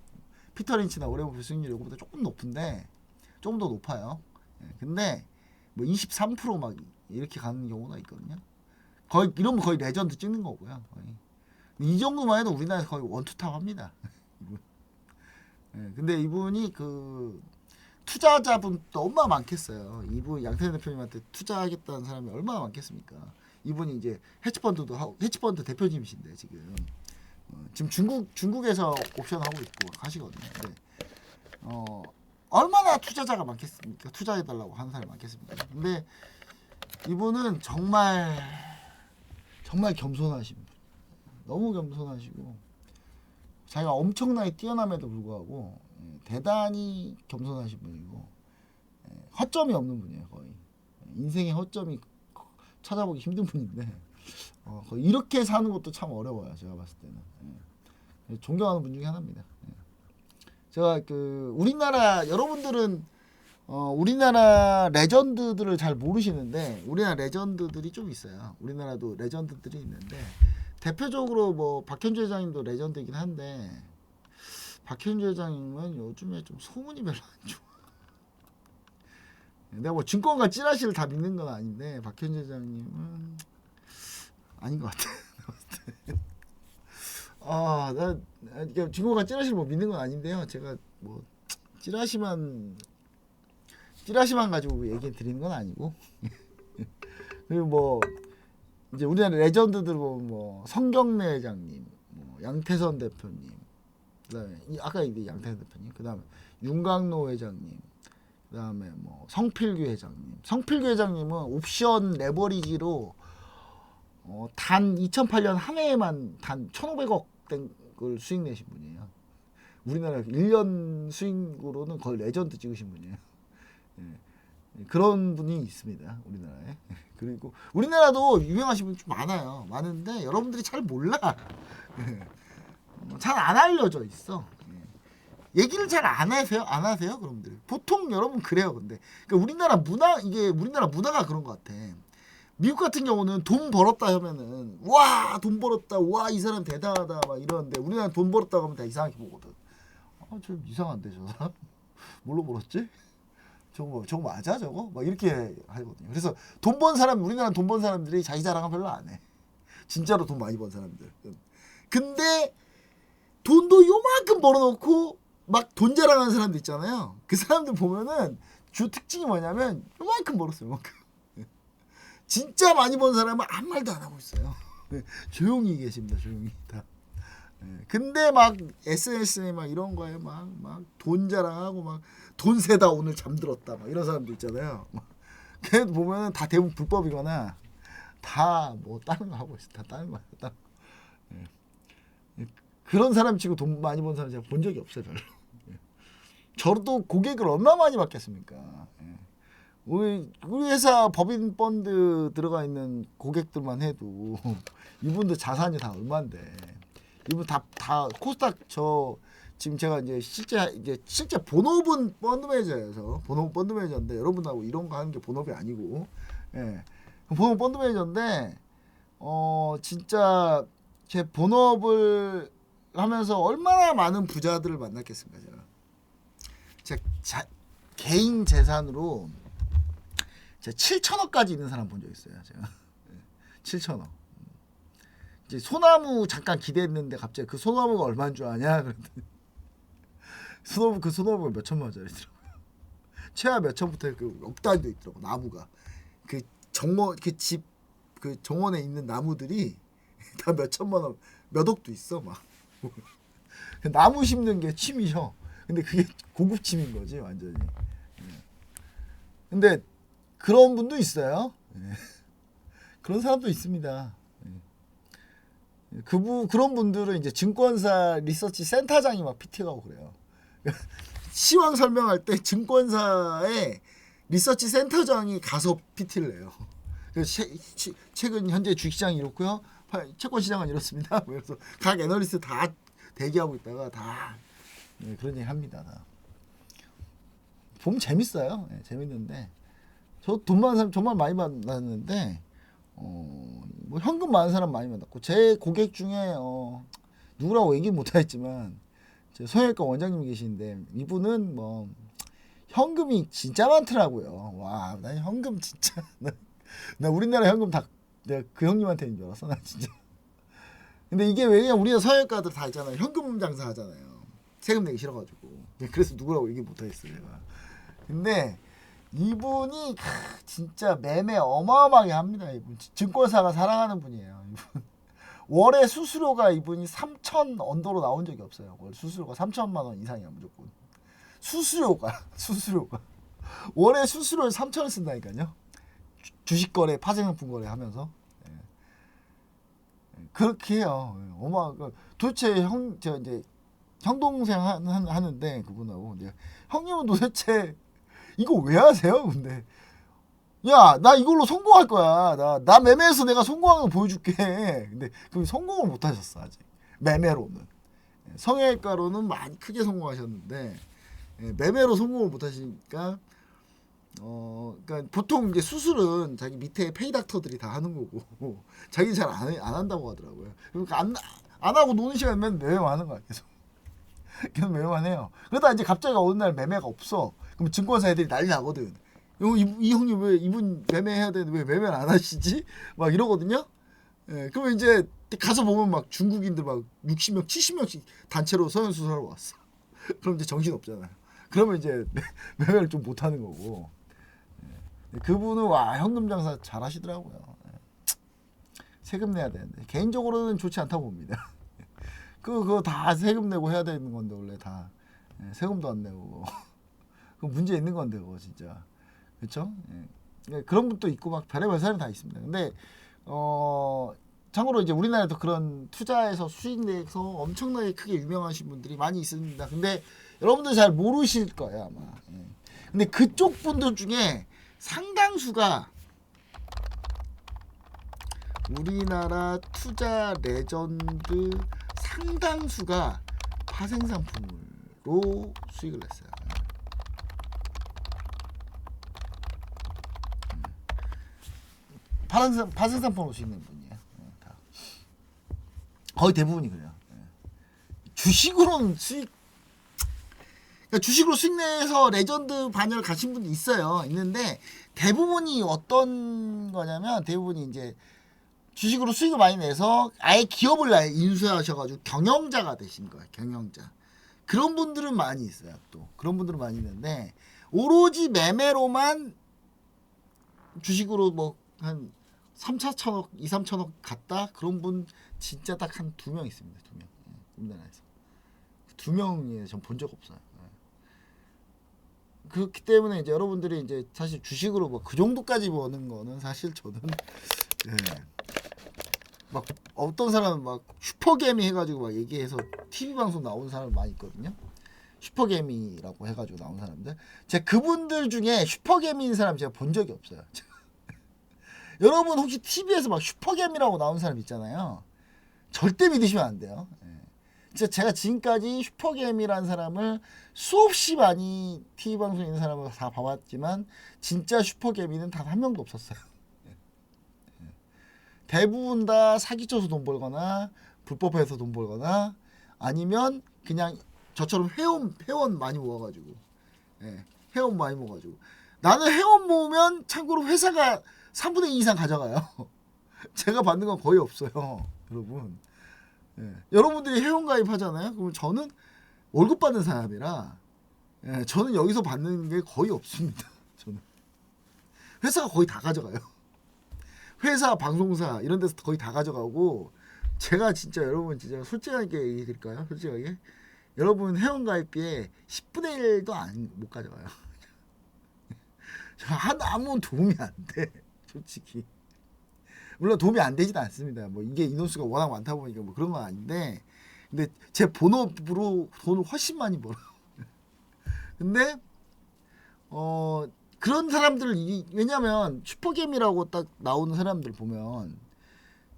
피터 린치나 워렌 버핏 수익률이 이거보다 조금 높은데 조금 더 높아요. 근데 뭐 23%막 이렇게 가는 경우가 있거든요. 거의 이러면 거의 레전드 찍는 거고요. 거의. 이 정도만 해도 우리나라에서 거의 원투탑 합니다. 근데 이분이 그 투자자분 얼마나 많겠어요. 이분 양태현 대표님한테 투자하겠다는 사람이 얼마나 많겠습니까? 이분이 이제 헤지펀드도 하고 헤지펀드 대표님이신데 지금 중국에서 옵션 하고 있고 하시거든요. 근데 얼마나 투자자가 많겠습니까? 투자해달라고 하는 사람이 많겠습니까? 근데 이분은 정말 겸손하신 분. 너무 겸손하시고 자기가 엄청나게 뛰어남에도 불구하고 대단히 겸손하신 분이고 허점이 없는 분이에요. 거의 인생의 허점이 찾아보기 힘든 분인데 거의 이렇게 사는 것도 참 어려워요. 제가 봤을 때는 존경하는 분 중에 하나입니다. 제가 그 우리나라 여러분들은 우리나라 레전드들을 잘 모르시는데 우리나라 레전드들이 좀 있어요. 우리나라도 레전드들이 있는데 대표적으로 뭐 박현주 회장님도 레전드이긴 한데 박현주 회장님은 요즘에 좀 소문이 별로 안 좋아. 내가 뭐 증권가 찌라시를 다 믿는 건 아닌데 박현주 회장님은 아닌 것 같아. 나 증권가 찌라시를 뭐 믿는 건 아닌데요. 제가 뭐 찌라시만 가지고 얘기 드리는 건 아니고 그리고 뭐 이제 우리나라 레전드들 보면 뭐 성경래 회장님, 뭐 양태선 대표님, 그다음에 아까 이제 양태선 대표님, 그다음에 윤광로 회장님, 그다음에 뭐 성필규 회장님. 성필규 회장님은 옵션 레버리지로 단 2008년 한 해에만 단 1,500억 된 걸 수익 내신 분이에요. 우리나라 1년 수익으로는 거의 레전드 찍으신 분이에요. 예. 그런 분이 있습니다. 우리나라에. 그리고 우리나라도 유명하신 분 좀 많아요. 많은데 여러분들이 잘 몰라. 잘 안 알려져 있어. 얘기를 잘 안 하세요? 안 하세요? 여러분들. 보통 여러분 그래요. 근데 그러니까 우리나라 문화 이게 우리나라 문화가 그런 것 같아. 미국 같은 경우는 돈 벌었다 하면은 와 돈 벌었다 와 이 사람 대단하다 막 이러는데 우리나라 돈 벌었다고 하면 다 이상하게 보거든. 좀 이상한데 저 사람 뭘로 벌었지? 저거 맞아 저거? 막 이렇게 하거든요. 그래서 돈 번 사람 우리나라 돈 번 사람들이 자기 자랑은 별로 안 해. 진짜로 돈 많이 번 사람들. 근데 돈도 요만큼 벌어놓고 막 돈 자랑하는 사람들 있잖아요. 그 사람들 보면은 주 특징이 뭐냐면 요만큼 벌었어요. 요만큼. 진짜 많이 번 사람은 아무 말도 안 하고 있어요. 조용히 계십니다. 조용히 다. 근데 막 SNS에 막 이런 거에 막 돈 자랑하고 막 돈 세다 오늘 잠들었다 막 이런 사람도 있잖아요. 걔 보면은 다 대부분 불법이거나 다 뭐 다른 거 하고 있어. 다 다른 거. 그런 사람 치고 돈 많이 번 사람 제가 본 적이 없어요. 별로. 저도 고객을 얼마 많이 받겠습니까? 우리 회사 법인 펀드 들어가 있는 고객들만 해도 이분들 자산이 다 얼마인데 이분 다 코스닥 저 지금 제가 이제 실제 본업은 펀드 매니저여서 본업 펀드 매니저인데 여러분하고 이런 거 하는 게 본업이 아니고 본업 펀드 매니저인데 진짜 제 본업을 하면서 얼마나 많은 부자들을 만났겠습니까 제가 개인 재산으로 제가 7천억까지 있는 사람 본 적 있어요. 제가 7천억. 이제 소나무 잠깐 기대했는데 갑자기 그 소나무가 얼마인 줄 아냐? 그랬더니 소나무가 몇 천만 원짜리더라고요. 최하 몇 천부터 그 억 단위도 있더라고 나무가. 그 정원 그 정원에 있는 나무들이 다 몇 천만 원, 몇 억도 있어 막. 나무 심는 게 취미셔. 근데 그게 고급 취미인 거지 완전히. 근데 그런 분도 있어요. 그런 사람도 있습니다. 그런 분들은 이제 증권사 리서치 센터장이 막 PT 가고 그래요. 시황 설명할 때 증권사의 리서치 센터장이 가서 PT를 해요. 그래서 최근 현재 주식시장이 이렇고요. 채권 시장은 이렇습니다. 그래서 각 애널리스트 다 대기하고 있다가 다 그런 얘기 합니다. 다. 보면 재밌어요. 재밌는데 저 돈 많은 사람 정말 많이 만났는데 뭐 현금 많은 사람 많이 만났고 제 고객 중에 누구라고 얘기 못하겠지만 제 성형외과 원장님이 계시는데 이분은 뭐 현금이 진짜 많더라고요. 와, 나 현금 진짜 나 우리나라 현금 다 내가 그 형님한테 있는 줄 알았어 나 진짜. 근데 이게 왜냐면 우리나라 성형외과들 다 있잖아요. 현금 장사 하잖아요. 세금 내기 싫어가지고. 그래서 누구라고 얘기 못하겠어요 내가. 근데 이분이 진짜 매매 어마어마하게 합니다. 이분 증권사가 사랑하는 분이에요. 이분 월에 수수료가 이분이 3천 언더로 나온 적이 없어요. 월 수수료가 3천만 원 이상이야 무조건. 수수료가 월에 수수료를 3천을 쓴다니까요. 주식 거래, 파생상품 거래 하면서 그렇게 해요. 도대체 제가 이제 형 동생 하는데 그분하고 형님은 도대체 이거 왜 하세요? 근데 야, 나 이걸로 성공할 거야. 나 매매해서 내가 성공하는 거 보여줄게. 근데 그 성공을 못 하셨어 아직. 매매로는. 성형외과로는 많이 크게 성공하셨는데 매매로 성공을 못 하시니까 그러니까 보통 이제 수술은 자기 밑에 페이닥터들이 다 하는 거고 자기는 잘 안 한다고 하더라고요. 그러니까 안 하고 노는 시간이면 매매만 하는 거야 계속. 계속 매매만 해요. 그러다 이제 갑자기 어느 날 매매가 없어. 그럼 증권사 애들이 난리 나거든. 이 형님 왜 이분 매매해야 되는데 왜 매매를 안 하시지? 막 이러거든요. 예, 그러면 이제 가서 보면 막 중국인들 막 60명, 70명씩 단체로 성형수술하러 왔어. 그럼 이제 정신 없잖아요. 그러면 이제 매매를 좀 못하는 거고. 예. 그분은 와 현금 장사 잘 하시더라고요. 예. 세금 내야 되는데 개인적으로는 좋지 않다고 봅니다. 그거 다 세금 내고 해야 되는 건데 원래 다 예, 세금도 안 내고 그 문제 있는 건데 그거 진짜 그렇죠? 예. 그런 분도 있고 막 별의별 사람이 다 있습니다. 근데 참고로 이제 우리나라에도 그런 투자에서 수익 내서 엄청나게 크게 유명하신 분들이 많이 있습니다. 근데 여러분들 잘 모르실 거예요 아마. 예. 근데 그쪽 분들 중에 상당수가 우리나라 투자 레전드 상당수가 파생상품으로 수익을 냈어요. 파생상품으로 수익 낸 분이에요. 다. 거의 대부분이 그래요. 주식으로는 수익, 그러니까 주식으로 수익 내서 레전드 반열 가신 분도 있어요. 있는데 대부분이 어떤 거냐면 대부분이 이제 주식으로 수익을 많이 내서 아예 기업을 인수하셔가지고 경영자가 되신 거예요. 경영자. 그런 분들은 많이 있어요. 또 그런 분들은 많이 있는데 오로지 매매로만 주식으로 뭐 한 3, 4천억, 2, 3천억 갔다 그런 분 진짜 딱 한 2명 있습니다. 2명. 우리나라에서 2명이 전 본 적 없어요. 그렇기 때문에 이제 여러분들이 이제 사실 주식으로 뭐 그 정도까지 버는 거는 사실 저는 막 어떤 사람은 막 슈퍼개미 해가지고 막 얘기해서 TV 방송 나온 사람 많이 있거든요. 슈퍼개미라고 해가지고 나온 사람들. 제가 그분들 중에 슈퍼개미인 사람 제가 본 적이 없어요. 여러분 혹시 TV에서 막 슈퍼개미라고 나온 사람 있잖아요. 절대 믿으시면 안 돼요. 진짜 제가 지금까지 슈퍼개미라는 사람을 수없이 많이 TV 방송에 있는 사람을 다 봐봤지만 진짜 슈퍼개미는 단 한 명도 없었어요. 대부분 다 사기쳐서 돈 벌거나 불법해서 돈 벌거나 아니면 그냥 저처럼 회원 많이 모아가지고 회원 많이 모아가지고 나는 회원 모으면 참고로 회사가 3분의 2 이상 가져가요. 제가 받는 건 거의 없어요. 여러분 여러분들이 회원 가입하잖아요. 그러면 저는 월급 받는 사람이라 저는 여기서 받는 게 거의 없습니다. 저는 회사가 거의 다 가져가요. 회사, 방송사 이런 데서 거의 다 가져가고 제가 진짜 여러분 진짜 솔직하게 얘기해 드릴까요? 솔직하게 여러분 회원 가입비에 10분의 1도 못 가져가요. 아무 도움이 안 돼. 솔직히 물론 도움이 안 되지도 않습니다. 뭐 이게 인원수가 워낙 많다 보니까 뭐 그런 건 아닌데 근데 제 본업으로 돈을 훨씬 많이 벌어요. 근데 그런 사람들 왜냐면 슈퍼게임이라고 딱 나오는 사람들 보면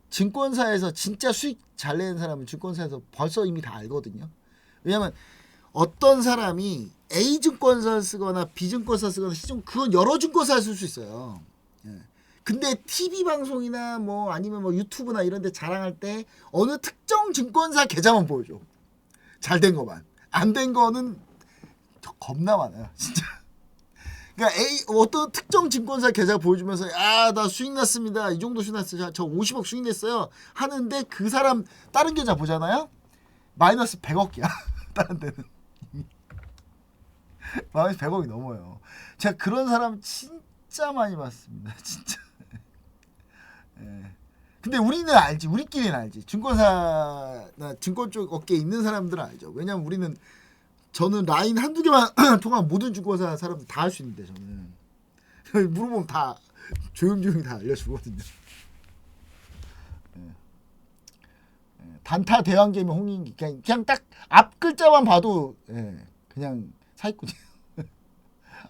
증권사에서 진짜 수익 잘 내는 사람은 증권사에서 벌써 이미 다 알거든요. 왜냐면 어떤 사람이 A 증권사 쓰거나 B 증권사 쓰거나 C 증권 그건 여러 증권사 쓸 수 있어요. 근데 TV 방송이나 뭐 아니면 뭐 유튜브나 이런 데 자랑할 때 어느 특정 증권사 계좌만 보여줘. 잘 된 거만. 안 된 거는 겁나 많아요. 진짜. 그러니까 어떤 특정 증권사 계좌 보여주면서 나 수익 났습니다. 이 정도 수익 났어요. 저 50억 수익 냈어요. 하는데 그 사람 다른 계좌 보잖아요. 마이너스 100억이야. 다른 데는. 마이너스 100억이 넘어요. 제가 그런 사람 진짜 많이 봤습니다. 진짜. 근데 우리는 알지. 우리끼리는 알지. 증권사나 증권 쪽 업계에 있는 사람들은 알죠. 왜냐면 저는 라인 한두 개만 통한 모든 증권사 사람들 다 할 수 있는데 저는 물어보면 다 조용조용히 다 알려주거든요. 단타 대왕개미 홍인기 그냥 딱 앞 글자만 봐도 그냥 사기꾼이에요.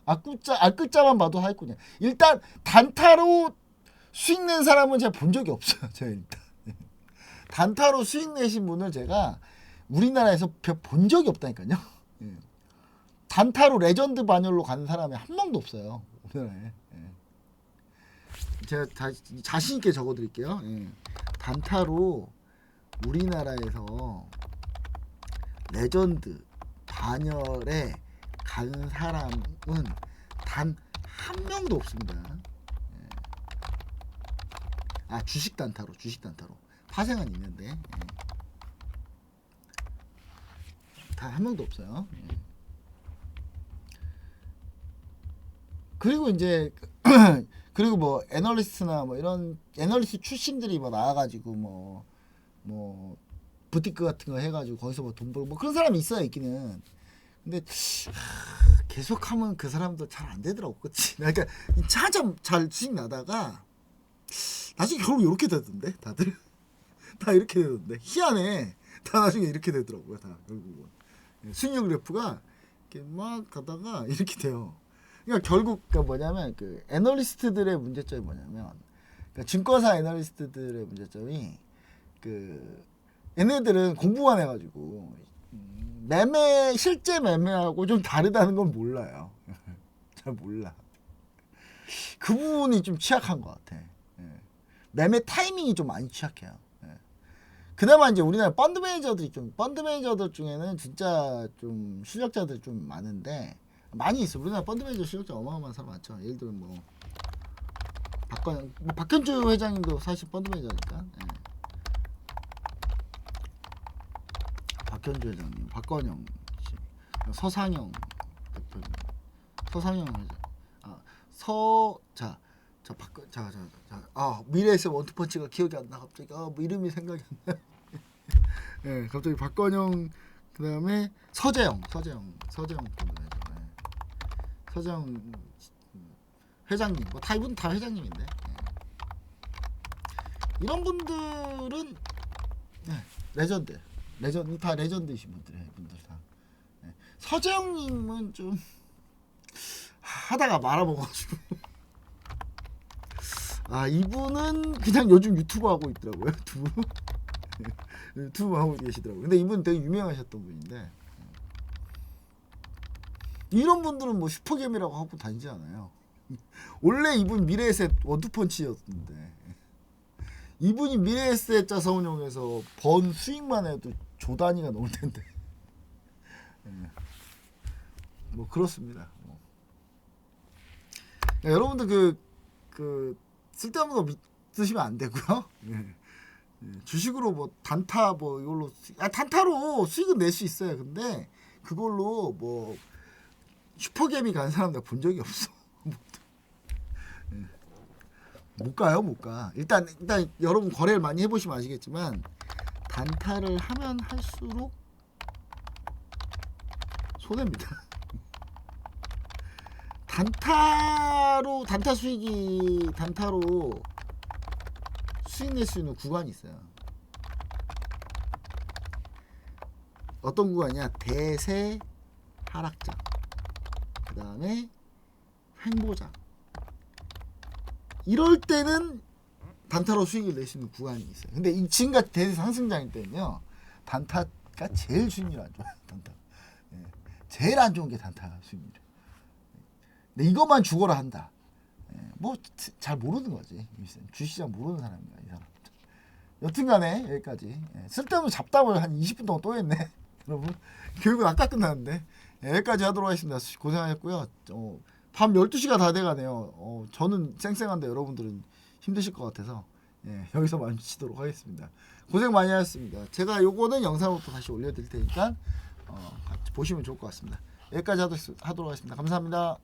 앞 글자만 봐도 사기꾼이에요. 일단 단타로 수익 낸 사람은 제가 본 적이 없어요. 제가 일단 단타로 수익 내신 분을 제가 우리나라에서 본 적이 없다니까요. 단타로 레전드 반열로 가는 사람이 한 명도 없어요. 우리나라에. 예. 제가 자신 있게 적어드릴게요. 예. 단타로 우리나라에서 레전드 반열에 간 사람은 단 한 명도 없습니다. 예. 아, 주식 단타로 파생은 있는데 예. 단 한 명도 없어요. 예. 그리고 이제 그리고 뭐 애널리스트나 뭐 이런 애널리스트 출신들이 뭐 나와가지고 뭐 부티크 같은 거 해가지고 거기서 뭐 돈 벌고 뭐 그런 사람이 있어요, 있기는. 근데 계속하면 그 사람도 잘 안 되더라고, 그치? 그러니까 차점 잘 수익 나다가 나중에 결국 이렇게 되던데, 다들 다 이렇게 되던데, 희한해. 다 나중에 이렇게 되더라고요, 다 결국은. 수익률 그래프가 이렇게 막 가다가 이렇게 돼요. 그러니까 결국 그 뭐냐면 그 애널리스트들의 문제점이 뭐냐면, 그러니까 증권사 애널리스트들의 문제점이 그 얘네들은 공부만 해가지고 실제 매매하고 좀 다르다는 건 몰라요. 잘 몰라. 그 부분이 좀 취약한 것 같아. 매매 타이밍이 좀 많이 취약해요. 그나마 이제 우리나라 펀드 매니저들 중에는 진짜 좀 실력자들 좀 많은데 많이 있어. 우리나라 펀드 매니저 실력자 어마어마한 사람 많죠. 예를 들면 뭐 박현주 회장님도 사실 펀드 매니저니까. 박현주 회장님, 박건영 씨, 서상영 대표님, 서상영 회장, 미래에서 원투펀치가 기억이 안 나. 갑자기 뭐 이름이 생각이 안 나. 예, 갑자기 박건영, 그 다음에 서재영 서재영 회장님, 뭐 다 이분 다 회장님인데. 예. 이런 분들은 레전드 다 레전드이신 분들 다. 예. 서재영님은 좀 하다가 말아먹어가지고. 아, 이분은 그냥 요즘 유튜브 하고 있더라고요. 유튜브 하고 계시더라고요. 근데 이분 되게 유명하셨던 분인데 이런 분들은 뭐 슈퍼겜이라고 하고 다니지 않아요. 원래 이분 미래에셋 원투펀치였는데 이분이 미래에셋 자산운용에서 번 수익만 해도 조 단위가 넘을 텐데. 뭐 그렇습니다. 여러분들 그 쓸데없는 거 믿으시면 안 되고요. 주식으로 뭐 단타 뭐 이걸로 단타로 수익은 낼 수 있어요. 근데 그걸로 뭐 슈퍼게임이 간 사람 내가 본 적이 없어. 못 가. 일단 여러분 거래를 많이 해보시면 아시겠지만 단타를 하면 할수록 손해입니다. 단타로 수익 낼 수 있는 구간이 있어요. 어떤 구간이냐? 대세 하락장, 그 다음에 횡보장. 이럴 때는 단타로 수익을 낼 수 있는 구간이 있어요. 근데 이 지금같이 대세 상승장일 때는요, 단타가 제일 수익률 안 좋아요. 단타. 제일 안 좋은 게 단타 수익률. 근데 이것만 죽어라 한다. 뭐 잘 모르는 거지. 주시장 모르는 사람이야, 이 사람. 여튼간에 여기까지. 쓸데없는 잡담을 한 20분 동안 또 했네. 여러분 교육은 아까 끝났는데 여기까지 하도록 하겠습니다. 고생하셨고요. 밤 12시가 다 돼가네요. 저는 쌩쌩한데 여러분들은 힘드실 것 같아서 여기서 마치도록 하겠습니다. 고생 많이 하셨습니다. 제가 요거는 영상으로 또 다시 올려드릴 테니까 같이 보시면 좋을 것 같습니다. 여기까지 하도록 하겠습니다. 감사합니다.